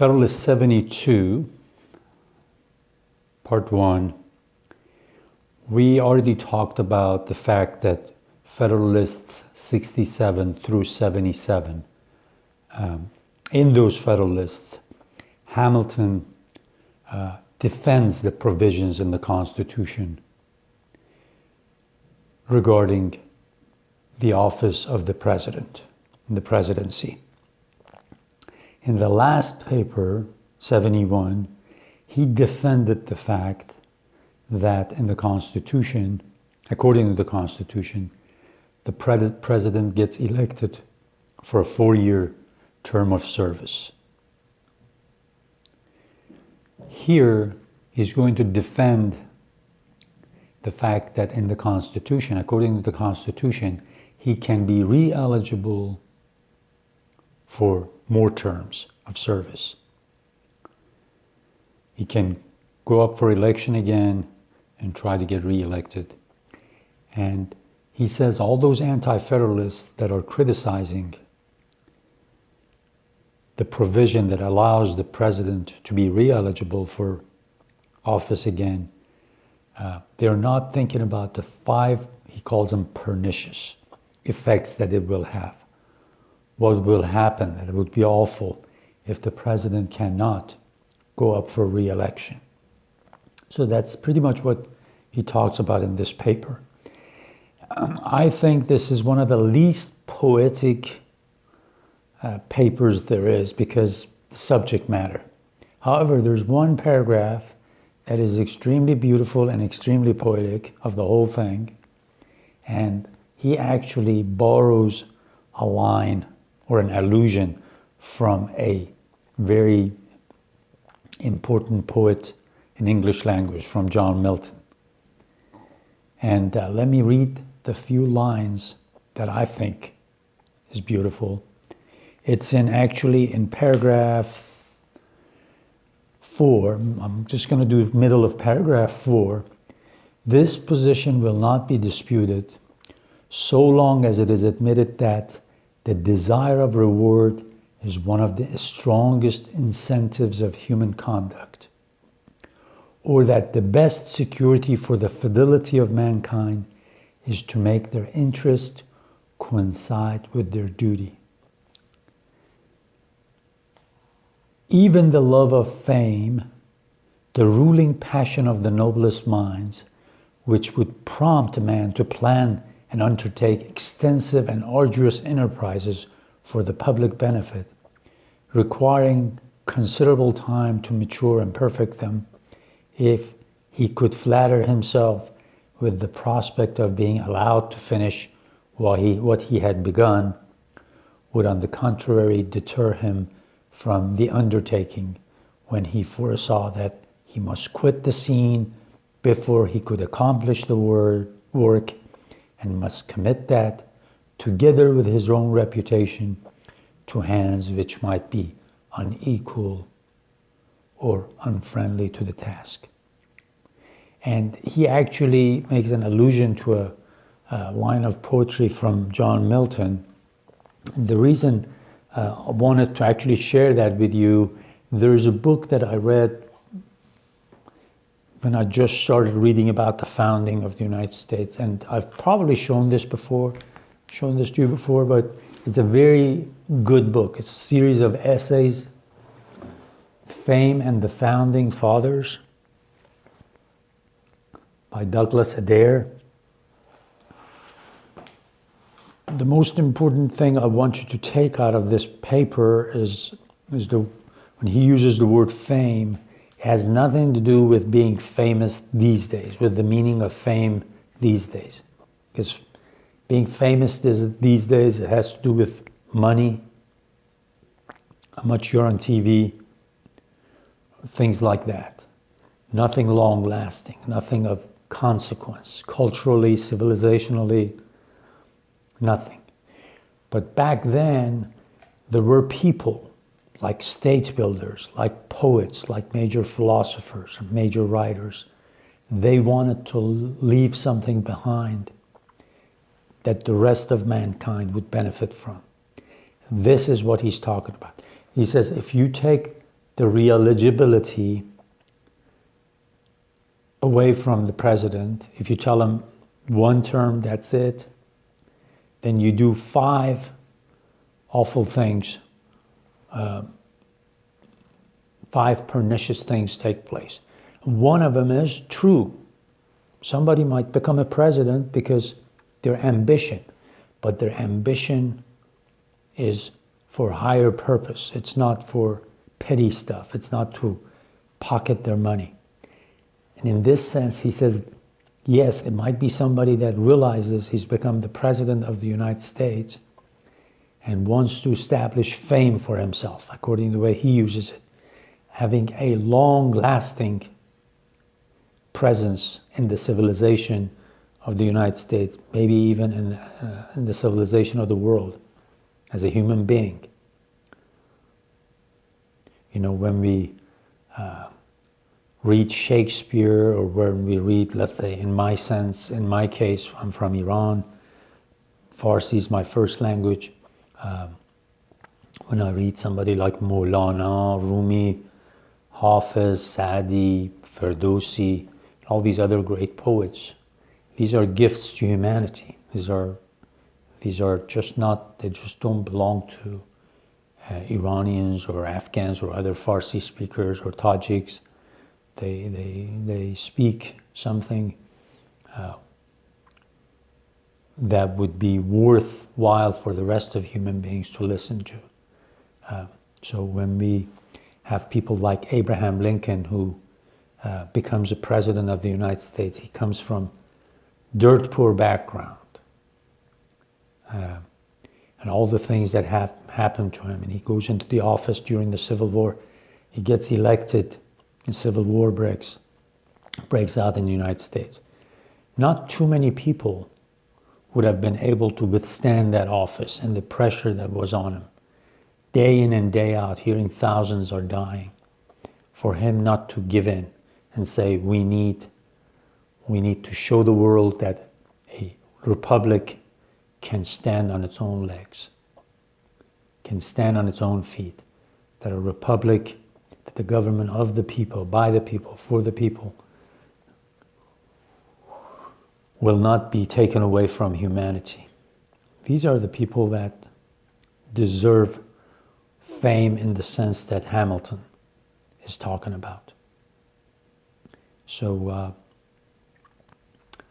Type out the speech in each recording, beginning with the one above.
Federalist 72, Part 1, we already talked about the fact that Federalists 67 through 77, in those Federalists, Hamilton defends the provisions in the Constitution regarding the office of the president, the presidency. In the last paper, 71, he defended the fact that in the Constitution, according to the Constitution, the president gets elected for a 4-year term of service. Here, he's going to defend the fact that in the Constitution, according to the Constitution, he can be re-eligible for more terms of service. He can go up for election again and try to get re-elected. And he says all those anti-federalists that are criticizing the provision that allows the president to be re-eligible for office again, they're not thinking about the 5, he calls them pernicious effects that it will have. What will happen, that it would be awful if the president cannot go up for re-election. So that's pretty much what he talks about in this paper. I think this is one of the least poetic papers there is because the subject matter. However, there's one paragraph that is extremely beautiful and extremely poetic of the whole thing. And he actually borrows a line or an allusion from a very important poet in English language, from John Milton. And let me read the few lines that I think is beautiful. It's actually in paragraph 4. I'm just going to do middle of paragraph 4. This position will not be disputed so long as it is admitted that the desire of reward is one of the strongest incentives of human conduct, or that the best security for the fidelity of mankind is to make their interest coincide with their duty. Even the love of fame, the ruling passion of the noblest minds, which would prompt a man to plan and undertake extensive and arduous enterprises for the public benefit, requiring considerable time to mature and perfect them, if he could flatter himself with the prospect of being allowed to finish what he had begun, would on the contrary deter him from the undertaking when he foresaw that he must quit the scene before he could accomplish the work, and must commit that, together with his own reputation, to hands which might be unequal or unfriendly to the task. And he actually makes an allusion to a line of poetry from John Milton. The reason I wanted to actually share that with you, there's a book that I read when I just started reading about the founding of the United States. And I've probably shown this to you before, but it's a very good book. It's a series of essays, Fame and the Founding Fathers, by Douglas Adair. The most important thing I want you to take out of this paper is when he uses the word fame, it has nothing to do with being famous these days, with the meaning of fame these days. Because being famous these days, it has to do with money, how much you're on TV, things like that. Nothing long-lasting, nothing of consequence, culturally, civilizationally, nothing. But back then, there were people like state builders, like poets, like major philosophers, major writers. They wanted to leave something behind that the rest of mankind would benefit from. This is what he's talking about. He says, if you take the re-eligibility away from the president. If you tell him one term, that's it, then you do 5 awful things, 5 pernicious things take place. One of them is true. Somebody might become a president because their ambition, but their ambition is for higher purpose. It's not for petty stuff. It's not to pocket their money. And in this sense, he says, yes, it might be somebody that realizes he's become the president of the United States and wants to establish fame for himself, according to the way he uses it, having a long-lasting presence in the civilization of the United States, maybe even in the civilization of the world, as a human being. You know, when we read Shakespeare, or when we read, let's say, in my case, I'm from Iran, Farsi is my first language. When I read somebody like Maulana, Rumi, Hafiz, Saadi, Ferdowsi, all these other great poets, these are gifts to humanity. These are just not, they just don't belong to Iranians or Afghans or other Farsi speakers or Tajiks. They speak something that would be worthwhile for the rest of human beings to listen to. So when we have people like Abraham Lincoln, who becomes a president of the United States, he comes from dirt poor background, and all the things that have happened to him, and he goes into the office during the Civil War, he gets elected, and Civil War breaks out in the United States. Not too many people would have been able to withstand that office and the pressure that was on him. Day in and day out, hearing thousands are dying. For him not to give in and say, we need to show the world that a republic can stand on its own legs, can stand on its own feet, that a republic, that the government of the people, by the people, for the people, will not be taken away from humanity. These are the people that deserve fame in the sense that Hamilton is talking about. So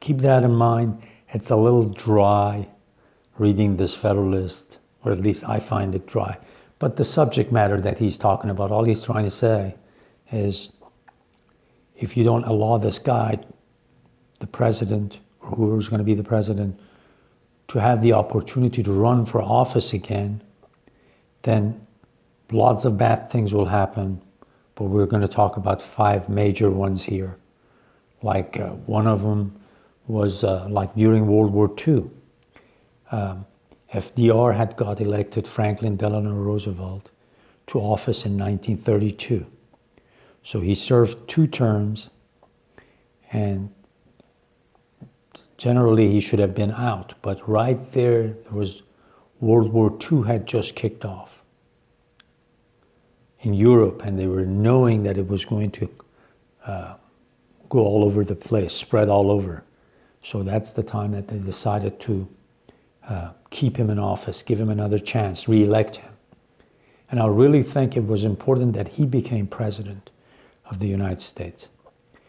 keep that in mind. It's a little dry reading this Federalist, or at least I find it dry. But the subject matter that he's talking about, all he's trying to say is, if you don't allow this guy, the president, or whoever's going to be the president, to have the opportunity to run for office again, then lots of bad things will happen. But we're going to talk about 5 major ones here. Like one of them was like during World War II. FDR had got elected, Franklin Delano Roosevelt, to office in 1932. So he served 2 terms, and generally he should have been out. But right there was World War II had just kicked off in Europe, and they were knowing that it was going to go all over the place, spread all over. So that's the time that they decided to keep him in office, give him another chance, re-elect him. And I really think it was important that he became president of the United States.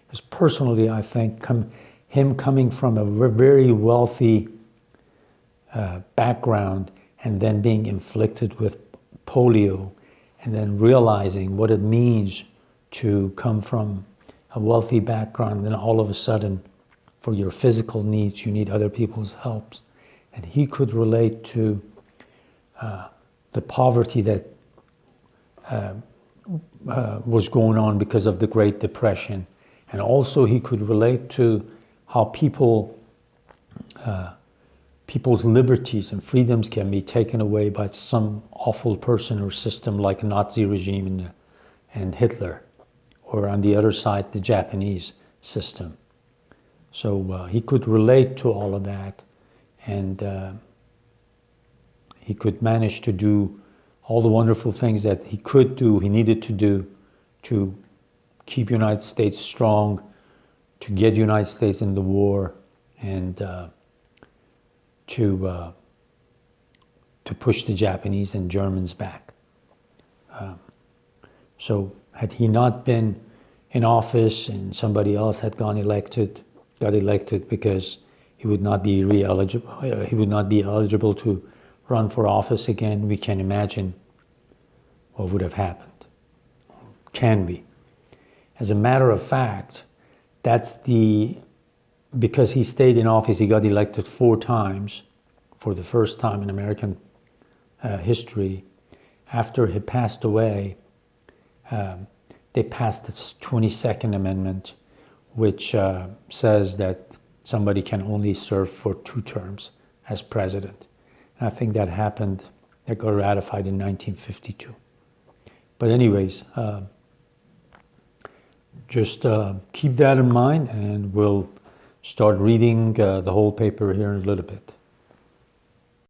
Because personally, I think him coming from a very wealthy background and then being inflicted with polio, and then realizing what it means to come from a wealthy background, and then all of a sudden, for your physical needs, you need other people's help. And he could relate to the poverty that was going on because of the Great Depression. And also he could relate to how people's liberties and freedoms can be taken away by some awful person or system like Nazi regime and Hitler, or on the other side, the Japanese system. So he could relate to all of that, and he could manage to do all the wonderful things that he could do, he needed to do to keep United States strong, to get United States in the war, and to push the Japanese and Germans back. So had he not been in office and somebody else had got elected because he would not be eligible to run for office again, we can imagine what would have happened. Can we? As a matter of fact, because he stayed in office, he got elected 4 times for the first time in American history. After he passed away, they passed the 22nd Amendment, which says that somebody can only serve for 2 terms as president. And I think that got ratified in 1952. But anyways, just keep that in mind, and we'll start reading the whole paper here in a little bit.